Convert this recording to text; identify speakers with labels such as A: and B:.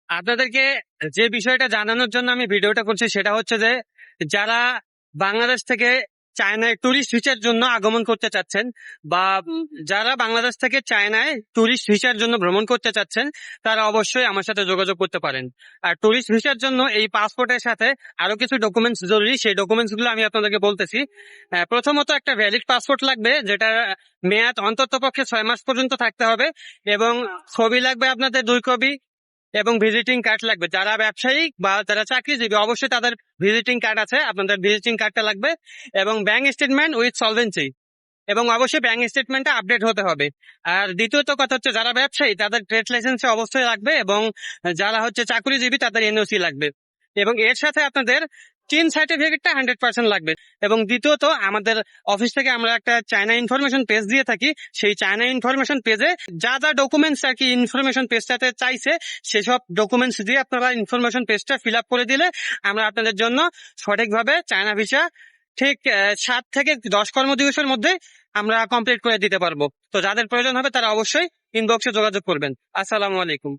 A: আপনাদেরকে যে বিষয়টা জানানোর জন্য আমি ভিডিওটা করছি সেটা হচ্ছে যে যারা বাংলাদেশ থেকে চায়নায় টুরিস্ট ভিসার জন্য আগমন করতে চাচ্ছেন বা যারা বাংলাদেশ থেকে চায়নায় টুরিস্ট ভিসার জন্য ভ্রমণ করতে চাচ্ছেন তারা অবশ্যই আমার সাথে যোগাযোগ করতে পারেন। আর টুরিস্ট ভিসার জন্য এই পাসপোর্টের সাথে আরো কিছু ডকুমেন্টস জরুরি, সেই ডকুমেন্টস গুলো আমি আপনাদেরকে বলতেছি। প্রথমত একটা ভ্যালিড পাসপোর্ট লাগবে, যেটা মেয়াদ অন্তত পক্ষে 6 মাস পর্যন্ত থাকতে হবে, এবং ছবি লাগবে আপনাদের 2 কপি, এবং ভিজিটিং কার্ড লাগবে। যারা ব্যবসায়ী বা যারা চাকরিজীবী অবশ্যই তাদের ভিজিটিং কার্ড আছে, আপনাদের ভিজিটিং কার্ডটা লাগবে, এবং ব্যাংক স্টেটমেন্ট উইথ সলভেন্সি, এবং অবশ্যই ব্যাংক স্টেটমেন্টটা আপডেট হতে হবে। আর দ্বিতীয়ত কথা হচ্ছে যারা ব্যবসায়ী তাদের ট্রেড লাইসেন্স অবশ্যই লাগবে, এবং যারা হচ্ছে চাকরিজীবী তাদের এনওসি লাগবে, এবং এর সাথে আপনাদের চীন সার্টিফিকেটটা 100% লাগবে। এবং দ্বিতীয়ত আমাদের অফিস থেকে আমরা একটা চায়না ইনফরমেশন পেজ দিয়ে থাকি, সেই চায়না ইনফরমেশন পেজে যা যা ডকুমেন্টস আর কি ইনফরমেশন পেজটাতে চাইছে সেসব ডকুমেন্টস দিয়ে আপনারা ইনফরমেশন পেজটা ফিল আপ করে দিলে আমরা আপনাদের জন্য সঠিকভাবে চায়না ভিসা ঠিক 7 থেকে 10 কর্মদিবসের মধ্যে আমরা কমপ্লিট করে দিতে পারবো। তো যাদের প্রয়োজন হবে তারা অবশ্যই ইনবক্সে যোগাযোগ করবেন। আসসালামু আলাইকুম।